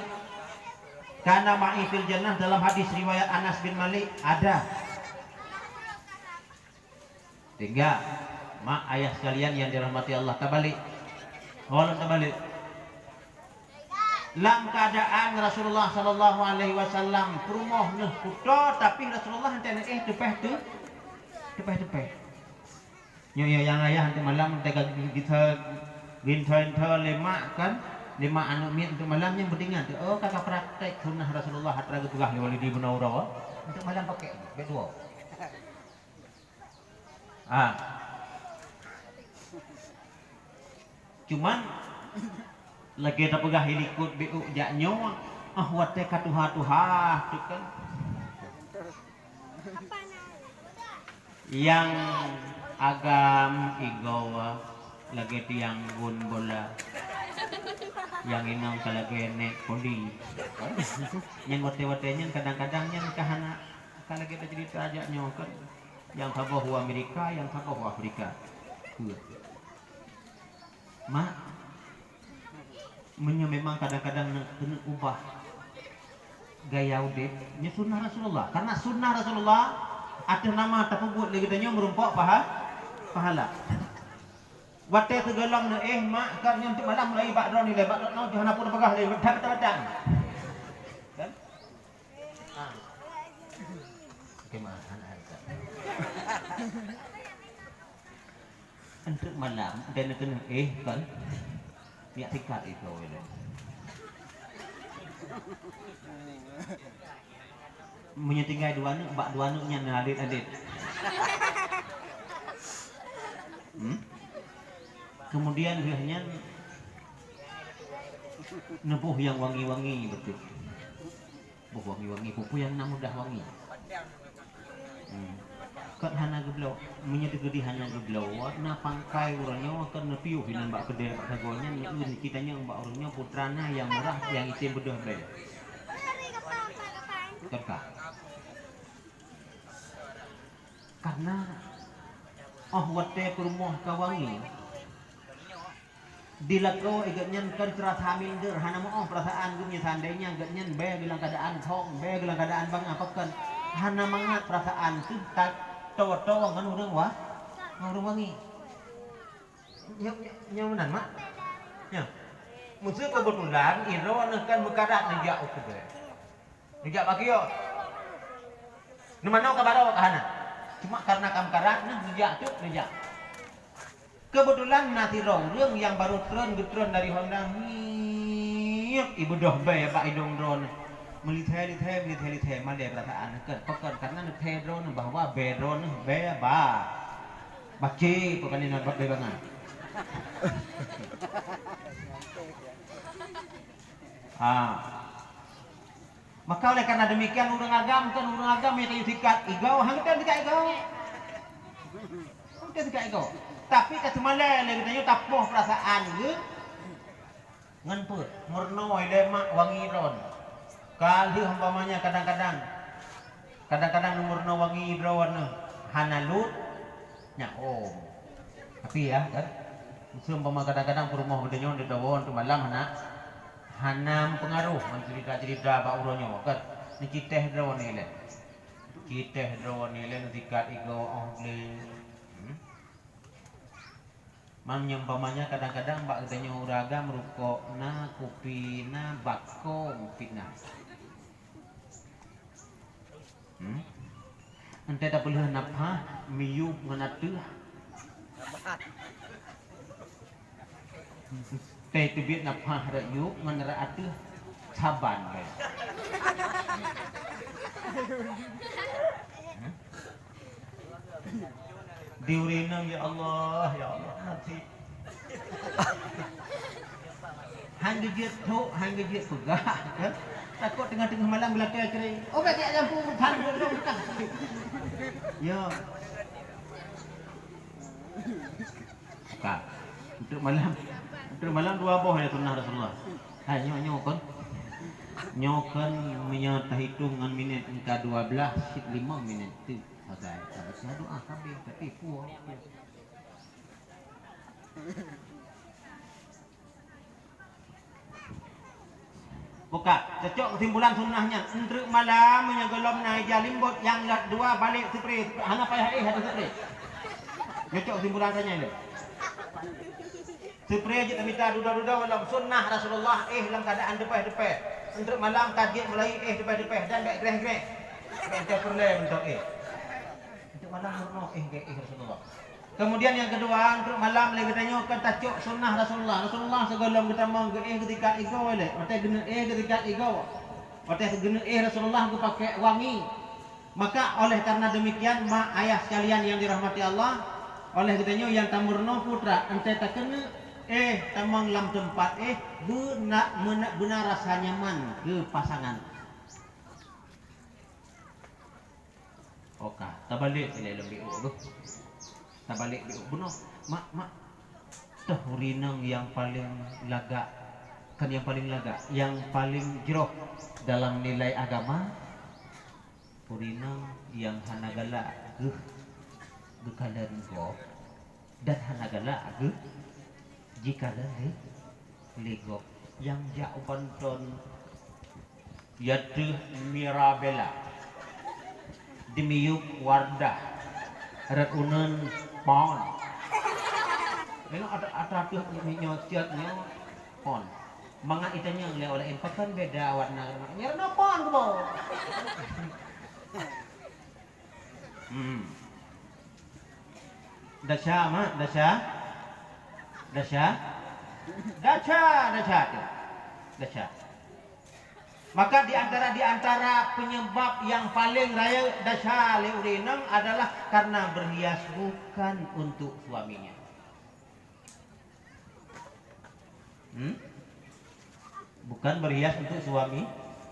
karena ma'i fil jannah dalam hadis riwayat Anas bin Malik ada. Sehingga mak ayah sekalian yang dirahmati Allah tabalik. Dalam keadaan Rasulullah sallallahu alaihi wasallam perumoh noh kuto tapi Rasulullah henteu tepeh. Nyo yang ayah henteu malam tega ginten lemak kan. 5 anu mit untuk malamnya berdingan tu. Oh kakak praktek sunnah Rasulullah hatraga tugah walidi benaura untuk malam pakai berdua. Cuman lagi tak pegah ikut biu jaknyo wate katuha tu kan. Yang agam igawa lagi tiang gun bola yang inang kalagene poli yang wate-watenya kadang-kadang yang kahana kalagi cerita aja nyokan yang kaboh Amerika yang kaboh Afrika mak memang kadang-kadang kena ubah gaya udip nya sunnah Rasulullah karena sunnah Rasulullah ada nama terpebut lagi tanya merumpok pahala wate tegalang na mak kan yang malam mulai bakron ni lebat no johana pun pegah le bedang kan gimana anak untuk malam dan kena kan niat tikat itu we menyetinggai dua nu nya adit kemudian biasanya nebuh yang wangi-wangi betul. Buh wangi-wangi pupu yang mudah wangi. Kat hana geblo, menyedek gedi hana geblo. Na pangkai urangnya kan nepiuh hinan mbak kedai pak sagonya ni kitanya mbak urangnya putrana yang murah yang itim bedah be. Kakak. Karena wate kurmoh kawangi dilako igatnyan kan keras hamil ger hana mau perasaan gumnya seandainya igatnyan be bilang keadaan thong be bilang keadaan bang apa kan hana mangat perasaan tu tak tawa-tawa kan urang wangi nyaman mak nya musuh kebetulan iro kan mekadat nejak uku be nejak bakio nu mana ka barawa ka hana cuma karena kam karat nejak tu nejak kebetulan nanti รื่องyang baru getron dari Honda ibu doh be pak idong drone militer male perasaan ke pokon karena nete drone bahwa be drone be ba baci pokoknya nampak be banget maka oleh karena demikian urang agam yang kayu sikat igau hangkan tidak igau tapi kecuali lagi tanya tapoh perasaan ge nganput murnoi lemak wangi ron kali umpamanya kadang-kadang murno wangi ron hanalut nya tapi ya kan umpama kadang-kadang rumah bedenyon di dawon tu malam hanam pengaruh cerita pak uronyo kan ni kiteh ron ni le tikat igo ongle Umpamanya kadang-kadang mbak katanya uraga merukok na kopi na bako fitna. Ente tak boleh napah miyup nganatu teh tu biat napah rayu menera atuh saban bae. Diurinang ya Allah nanti. Hangga dia tu, hangga dia pegah kan. Takut tengah-tengah malam belakang kering. Oh baik tak lampu than dulu tak. Ya. Kak, untuk malam dua boh ya sunnah Rasulullah. Hanya nyokon. Nyokon menyata hitungan minit ke 12 5 minit tu. Agak saya doa kabeh tapi puas. Buka, cocok kesimpulan sunnahnya. Untuk malam menyegelom naik jalimbot yang dua balik sepri. Hana payah ada sepri. Cocok kesimpulan tanya ini. Sepri aja minta duda-duda dalam sunnah Rasulullah dalam keadaan depan-depan. Untuk malam kaget mulai depan-depan dan baik greh-greh. Kita perlu untuk Untuk malam murno Rasulullah. Kemudian yang kedua, untuk malam lagi tanya kan tajuk sunnah Rasulullah. Rasulullah segala kita mang ketika ego le. Mata guna ketika ego. Mata guna Rasulullah ku pakai wangi. Maka oleh karena demikian mak ayah sekalian yang dirahmati Allah, oleh katanya yang tamurno putra ente tak kena tamang lam tempat benar rasa nyaman ke pasangan. Oka, tabalik sila lebih tabalik benar mak tahurinang yang paling laga kan yang paling jero dalam nilai agama hurinang yang hanagala gekalan go dan hanagala jika lego yang jauh banton yaitu Mirabella Dimiyuk Wardah Retunan pon. Ini ada nyociatnya pon. Mga itanya yang oleh inpakan beda warna. Nyerna pon ko. Dasya mah, dasya. Maka di antara penyebab yang paling raya dasya leurinang adalah karena berhias bukan untuk suaminya. Bukan berhias untuk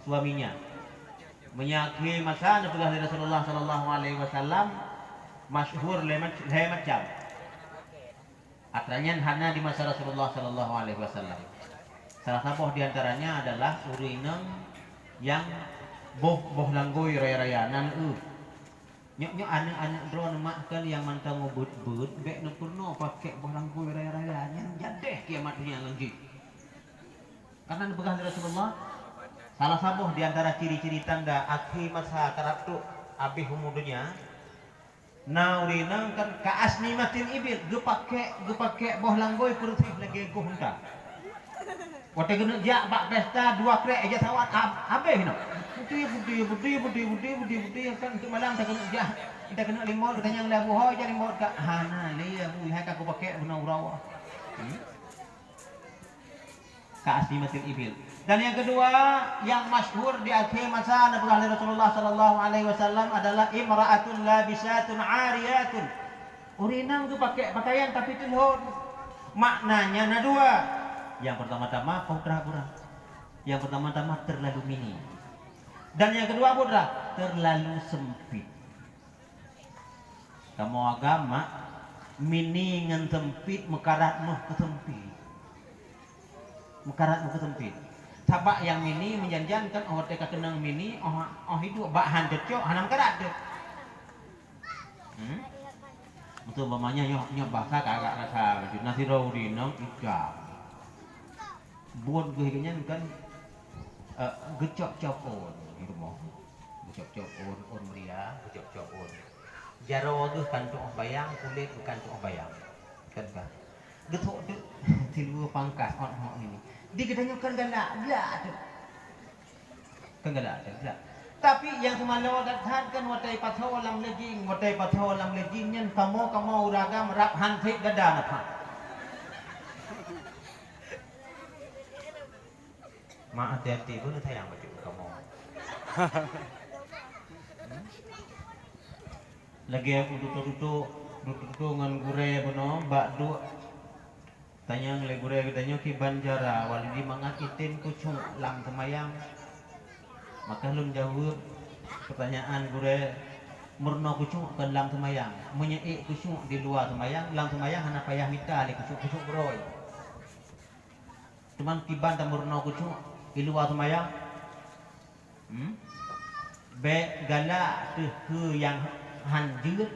suaminya. Menyakui masa Nabi Rasulullah sallallahu alaihi wasallam masyhur le macam. Atranya hanya di masa Rasulullah sallallahu alaihi wasallam. Salah satu di antaranya adalah urinang yang boh langgoy raya-raya nan nyok anak-anak drone mak kan yang mantang ngobut bek nepurno pakai boh langgoy raya-raya yang jadeh kiamatnya lagi. Karena dipegang Rasulullah salah satu di antara ciri-ciri tanda akhir masa karatu abih umudunya na urinang kan kaasni matin ibil gepake boh langgoy putih lagi go hunta. Waktu kena jak bak pesta dua krek aja sawat habis no. Budi kan untuk malam tak kena jak. Kita kena limau katanya yang labu ho aja limau ka hana le abu hai ka aku pakai guna urawa. Ka asli matil ibil. Dan yang kedua yang masyhur di akhir masa Nabi Rasulullah sallallahu alaihi wasallam adalah imra'atun labisatun 'ariyatun. Urinang tu pakai pakaian tapi telur. Maknanya ada dua. Yang pertama-tama putra-putra. Yang pertama-tama terlalu mini. Dan yang kedua putra terlalu sempit. Kamu agama mini ngan sempit mekarat mah kesempit. Mekarat mah kesempit. Sabak yang mini menjanjankan oh teka kenang mini oh hidup bahan decok hanam karat deh. Untuk mamanya nyok bahasa kagak rasa nasi rauri nang ikan. Buat kehidupannya kan gecok-cok on gitu mau gecok-cok on meriah gecok-cok on jaro tuh kan tuh bayang kulit bukan tuh bayang kan getok tuh tilu pangkas on ini di gedanya kan galak tuh kan galak Tapi yang semalau datang kan watai patho lam lejing, watai patho lam lejing nyen kamo uragam rap hantik dada napa. Ma hati-hati pun tayang baju kamu. Lagi aku duduk ngan gure bono bak du tanya ngele gure katanya ki banjara walidi mangakitin kucung lam semayang. Maka lum jawab pertanyaan gure murno kucung ke lam semayang, menyeik kucung di luar semayang, lam semayang hana payah mita li kucung beroy. Cuman tiban ta murno kucung di luar semayang. Be gala ke yang hanjur,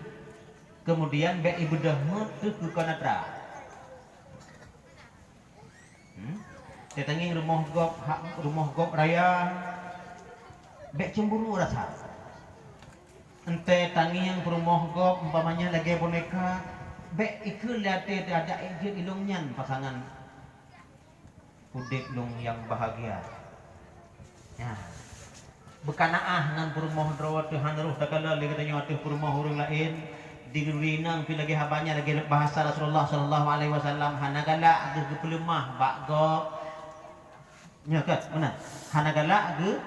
kemudian be ibadah tu ke kanatra. Tetanging rumah gop raya be cemburu rasa. Ente tangi yang rumah gop umpamanya lagi boneka be ikut lihat ada ejek ilungnya pasangan udek lung yang bahagia. Ya. Bekanaah ngan perumah drawat Tuhan ruh takala lagi katanya atuh perumah orang lain dirinang pi lagi habanya lagi bahasa Rasulullah sallallahu alaihi wasallam hanagala ge pelemah bak go nya kat mana hanagala ge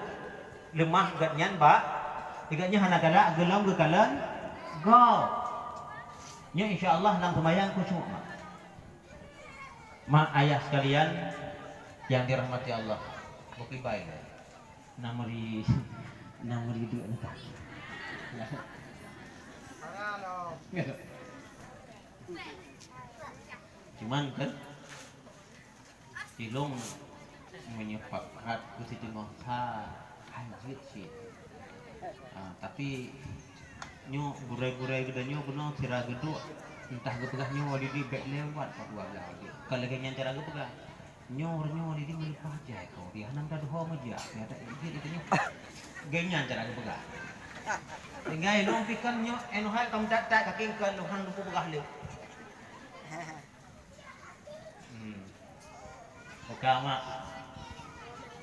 lemah gat nyan bak iganya hanagala ge lam ge kalan go nya insyaallah nang sembayang khusyuk mak ayah sekalian yang dirahmati Allah bukti baik namuri dua nak. Cuman kan silung menyepakat ku situ mangsa anjir sih. Tapi nyo gurai-gurai gedanyo beno sira gedu entah gepegah nyo wali di bek lewat pak dua belah. Kalau kenyan cara gepegah nyor di melipah aja kau dia nang dah doa aja dia ada izin itu nyor genyan cara gepegah. Tinggal long pikan nyo enohai kam tak kaking ke luhan lupu begah le. Okama.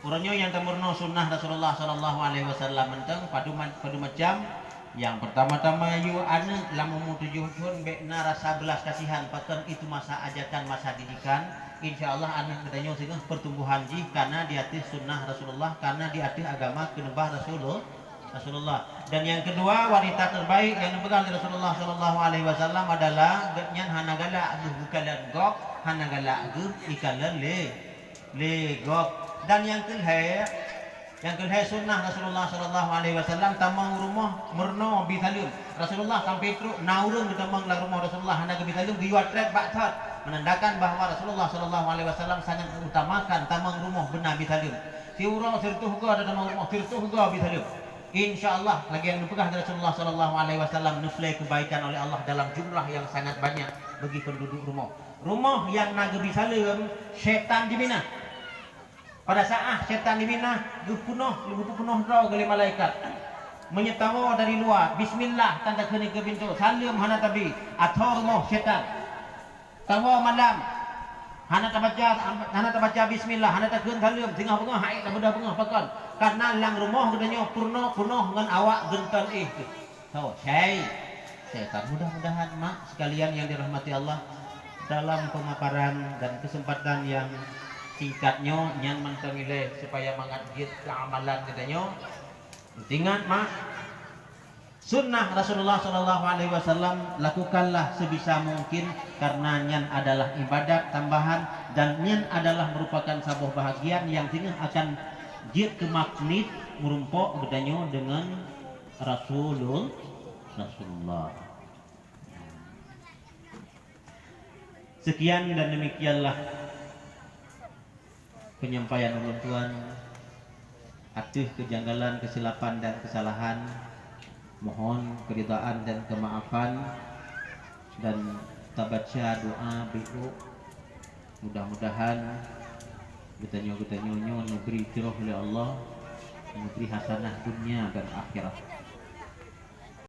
Uranyo yang temurno sunnah Rasulullah sallallahu alaihi wasallam menteng padu macam yang pertama-tama yu ane lamun tujuhun bekna rasa belas kasihan pakan itu masa ajakan masa didikan insyaallah anak katanya sehingga pertumbuhan ji karena di atas sunnah Rasulullah karena di atas agama kenebah Rasulullah. Dan yang kedua wanita terbaik yang dipegang oleh Rasulullah sallallahu alaihi wasallam adalah nyan hanagala aduh bukalan gok hanagala aduh ikalan le gok. Dan yang kelihai sunnah Rasulullah sallallahu alaihi wasallam tamang rumah merno bisalum Rasulullah sampai truk naurun di tamang rumah Rasulullah hanaga bisalum diwatret baktat menandakan bahawa Rasulullah sallallahu alaihi wasallam sangat mengutamakan tamang rumah benar bisalum. Si urang sirtuh go ada tamang rumah sirtuh go bisalum. Insyaallah lagi yang dipegang dari Rasulullah sallallahu alaihi wasallam nuflai kebaikan oleh Allah dalam jumlah yang sangat banyak bagi penduduk rumah. Rumah yang naga bisalum syaitan dibina. Pada saat setan dibina, lupu penuh draw oleh malaikat. Menyetawa dari luar, bismillah tanda kena ke pintu. Salam hana tabi, atau rumah setan. Tawa malam, hana tabaca bismillah, hana takun salam, tengah bengah, hai tak mudah bengah pakan. Karena lang rumah katanya penuh dengan awak gentan tahu, setan mudah-mudahan mak sekalian yang dirahmati Allah dalam pemaparan dan kesempatan yang singkatnya yang mentemile supaya mengajit keamalan katanya ingat mak sunnah Rasulullah sallallahu alaihi wasallam lakukanlah sebisa mungkin karena nyan adalah ibadat tambahan dan nyan adalah merupakan sebuah bahagian yang tinggal akan jit ke magnit merumpok katanya dengan Rasulullah. Sekian dan demikianlah penyampaian ulun tuan atuh kejanggalan, kesilapan dan kesalahan mohon keridaan dan kemaafan dan tabaca doa biku mudah-mudahan kita nyo diberi tirah oleh Allah, diberi hasanah dunia dan akhirat.